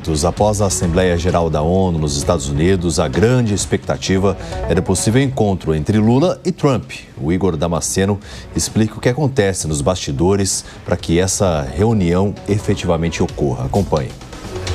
eventos. Após a Assembleia Geral da ONU nos Estados Unidos, a grande expectativa era possível encontro entre Lula e Trump. O Igor Damasceno explica o que acontece nos bastidores para que essa reunião efetivamente ocorra. Acompanhe.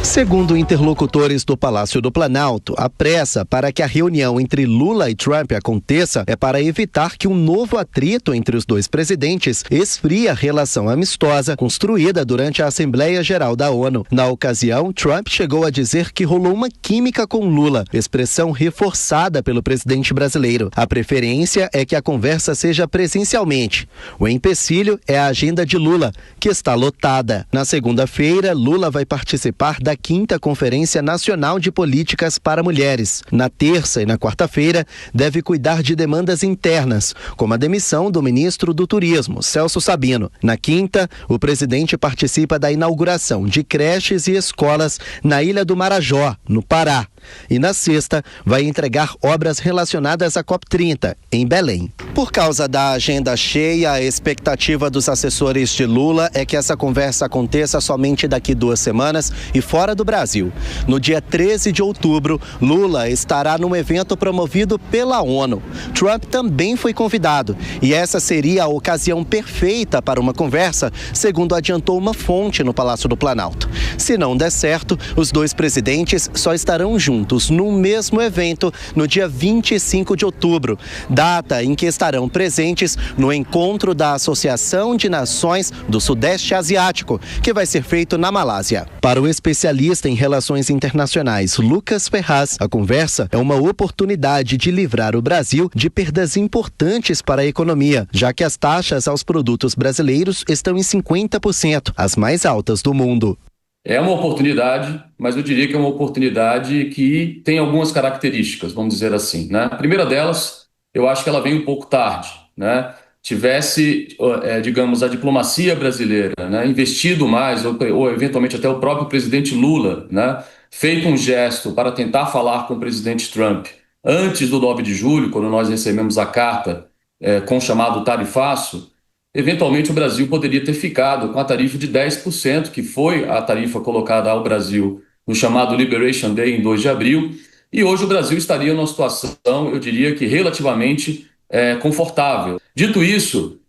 Segundo interlocutores do Palácio do Planalto, a pressa para que a reunião entre Lula e Trump aconteça é para evitar que um novo atrito entre os dois presidentes esfrie a relação amistosa construída durante a Assembleia Geral da ONU. Na ocasião, Trump chegou a dizer que rolou uma química com Lula, expressão reforçada pelo presidente brasileiro. A preferência é que a conversa seja presencialmente. O empecilho é a agenda de Lula, que está lotada. Na segunda-feira, Lula vai participar da 5ª Conferência Nacional de Políticas para Mulheres. Na terça e na quarta-feira, deve cuidar de demandas internas, como a demissão do ministro do Turismo, Celso Sabino. Na quinta, o presidente participa da inauguração de creches e escolas na Ilha do Marajó, no Pará. E na sexta, vai entregar obras relacionadas à COP30, em Belém. Por causa da agenda cheia, a expectativa dos assessores de Lula é que essa conversa aconteça somente daqui 2 semanas e fora do Brasil. No dia 13 de outubro, Lula estará num evento promovido pela ONU. Trump também foi convidado e essa seria a ocasião perfeita para uma conversa, segundo adiantou uma fonte no Palácio do Planalto. Se não der certo, os dois presidentes só estarão juntos no mesmo evento no dia 25 de outubro, data em que estarão presentes no encontro da Associação de Nações do Sudeste Asiático, que vai ser feito na Malásia. Para o especialista em relações internacionais Lucas Ferraz, a conversa é uma oportunidade de livrar o Brasil de perdas importantes para a economia, já que as taxas aos produtos brasileiros estão em 50%, as mais altas do mundo. É uma oportunidade, mas eu diria que é uma oportunidade que tem algumas características, vamos dizer assim, né? A primeira delas, eu acho que ela vem um pouco tarde, né? Tivesse, digamos, a diplomacia brasileira, né, investido mais, ou eventualmente até o próprio presidente Lula, né, feito um gesto para tentar falar com o presidente Trump antes do 9 de julho, quando nós recebemos a carta com o chamado tarifaço, eventualmente o Brasil poderia ter ficado com a tarifa de 10%, que foi a tarifa colocada ao Brasil no chamado Liberation Day em 2 de abril, e hoje o Brasil estaria numa situação, eu diria que relativamente confortável. Dito isso,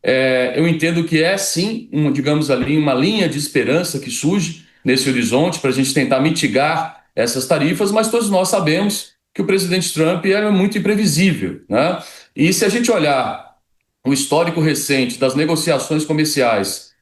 eu entendo que é sim, digamos ali, uma linha de esperança que surge nesse horizonte para a gente tentar mitigar essas tarifas, mas todos nós sabemos que o presidente Trump é muito imprevisível, né? E se a gente olhar o histórico recente das negociações comerciais,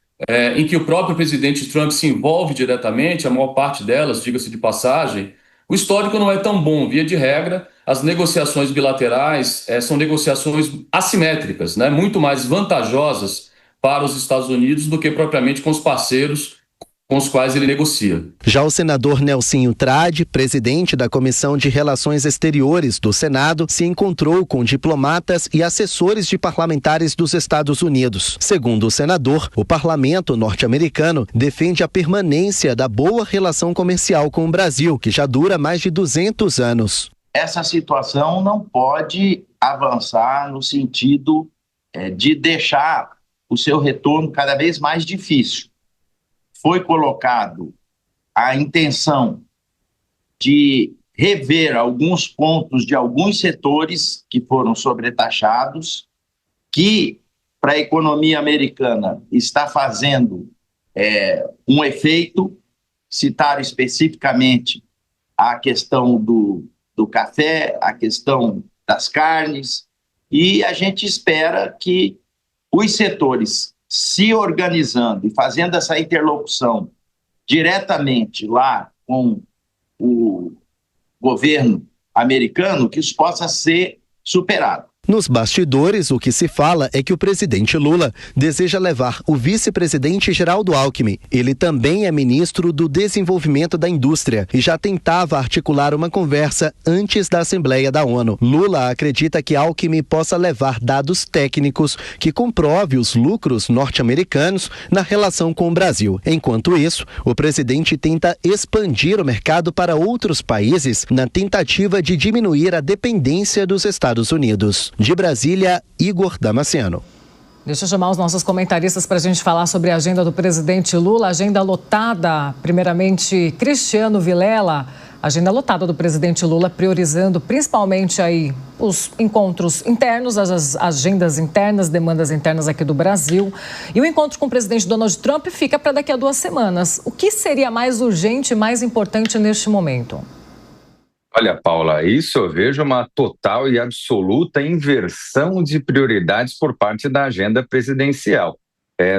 em que o próprio presidente Trump se envolve diretamente, a maior parte delas, diga-se de passagem, o histórico não é tão bom. Via de regra, as negociações bilaterais são negociações assimétricas, né? Muito mais vantajosas para os Estados Unidos do que propriamente com os parceiros com os quais ele negocia. Já o senador Nelsinho Trade, presidente da Comissão de Relações Exteriores do Senado, se encontrou com diplomatas e assessores de parlamentares dos Estados Unidos. Segundo o senador, o parlamento norte-americano defende a permanência da boa relação comercial com o Brasil, que já dura mais de 200 anos. Essa situação não pode avançar no sentido de deixar o seu retorno cada vez mais difícil. Foi colocado a intenção de rever alguns pontos de alguns setores que foram sobretaxados, que para a economia americana está fazendo um efeito. Citaram especificamente a questão do café, a questão das carnes, e a gente espera que os setores se organizando e fazendo essa interlocução diretamente lá com o governo americano, que isso possa ser superado. Nos bastidores, o que se fala é que o presidente Lula deseja levar o vice-presidente Geraldo Alckmin. Ele também é ministro do Desenvolvimento da Indústria e já tentava articular uma conversa antes da Assembleia da ONU. Lula acredita que Alckmin possa levar dados técnicos que comprove os lucros norte-americanos na relação com o Brasil. Enquanto isso, o presidente tenta expandir o mercado para outros países na tentativa de diminuir a dependência dos Estados Unidos. De Brasília, Igor Damasceno. Deixa eu chamar os nossos comentaristas para a gente falar sobre a agenda do presidente Lula. Agenda lotada, primeiramente, Cristiano Vilela. Agenda lotada do presidente Lula, priorizando principalmente aí os encontros internos, as agendas internas, demandas internas aqui do Brasil. E o encontro com o presidente Donald Trump fica para daqui a 2 semanas. O que seria mais urgente e mais importante neste momento? Olha, Paula, isso eu vejo uma total e absoluta inversão de prioridades por parte da agenda presidencial.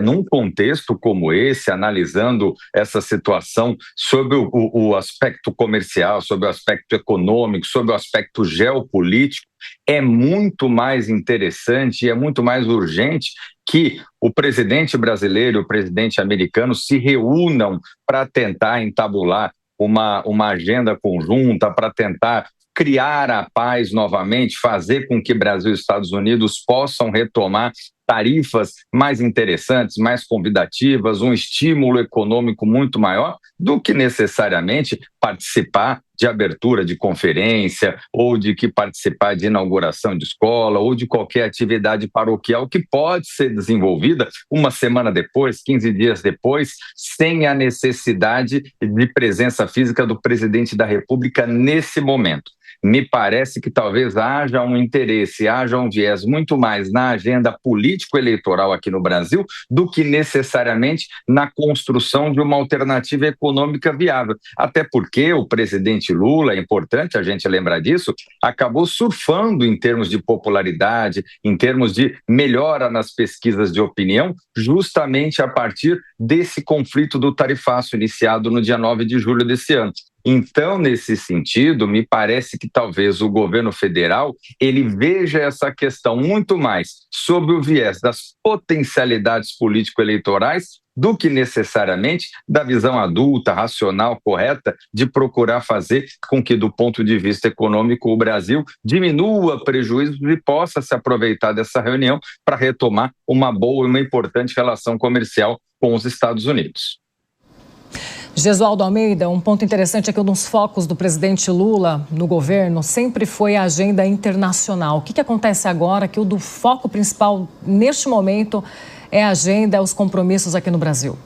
Num contexto como esse, analisando essa situação sobre o aspecto comercial, sobre o aspecto econômico, sobre o aspecto geopolítico, é muito mais interessante e é muito mais urgente que o presidente brasileiro e o presidente americano se reúnam para tentar entabular uma agenda conjunta, para tentar criar a paz novamente, fazer com que Brasil e Estados Unidos possam retomar tarifas mais interessantes, mais convidativas, um estímulo econômico muito maior do que necessariamente participar de abertura de conferência ou de que participar de inauguração de escola ou de qualquer atividade paroquial que pode ser desenvolvida uma semana depois, 15 dias depois, sem a necessidade de presença física do presidente da República nesse momento. Me parece que talvez haja um interesse, haja um viés muito mais na agenda político-eleitoral aqui no Brasil do que necessariamente na construção de uma alternativa econômica viável. Até porque o presidente Lula, é importante a gente lembrar disso, acabou surfando em termos de popularidade, em termos de melhora nas pesquisas de opinião, justamente a partir desse conflito do tarifaço iniciado no dia 9 de julho desse ano. Então, nesse sentido, me parece que talvez o governo federal ele veja essa questão muito mais sob o viés das potencialidades político-eleitorais do que necessariamente da visão adulta, racional, correta de procurar fazer com que, do ponto de vista econômico, o Brasil diminua prejuízos e possa se aproveitar dessa reunião para retomar uma boa e uma importante relação comercial com os Estados Unidos. Gesualdo Almeida, um ponto interessante é que um dos focos do presidente Lula no governo sempre foi a agenda internacional. O que acontece agora que o do foco principal neste momento é a agenda, os compromissos aqui no Brasil?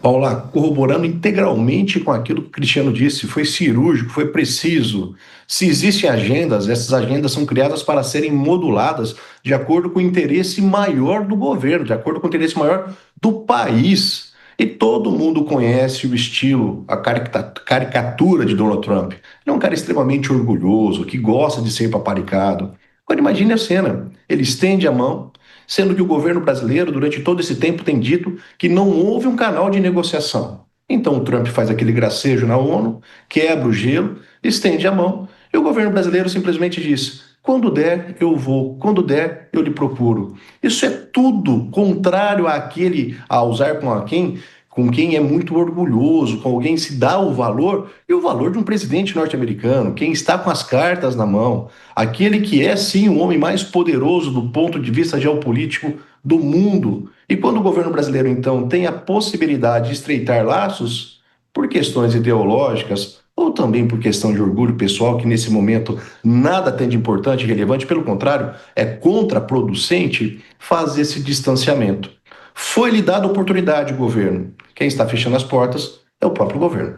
Paula, corroborando integralmente com aquilo que o Cristiano disse, foi cirúrgico, foi preciso. Se existem agendas, essas agendas são criadas para serem moduladas de acordo com o interesse maior do governo, de acordo com o interesse maior do país. E todo mundo conhece o estilo, a caricatura de Donald Trump. Ele é um cara extremamente orgulhoso, que gosta de ser paparicado. Agora imagine a cena, ele estende a mão, sendo que o governo brasileiro, durante todo esse tempo, tem dito que não houve um canal de negociação. Então o Trump faz aquele gracejo na ONU, quebra o gelo, estende a mão, e o governo brasileiro simplesmente diz: quando der, eu vou. Quando der, eu lhe procuro. Isso é tudo contrário a usar com quem é muito orgulhoso, com alguém se dá o valor, e o valor de um presidente norte-americano, quem está com as cartas na mão, aquele que é, sim, o homem mais poderoso do ponto de vista geopolítico do mundo. E quando o governo brasileiro, então, tem a possibilidade de estreitar laços, por questões ideológicas, ou também por questão de orgulho pessoal, que nesse momento nada tem de importante e relevante, pelo contrário, é contraproducente, faz esse distanciamento. Foi-lhe dada oportunidade, governo. Quem está fechando as portas é o próprio governo.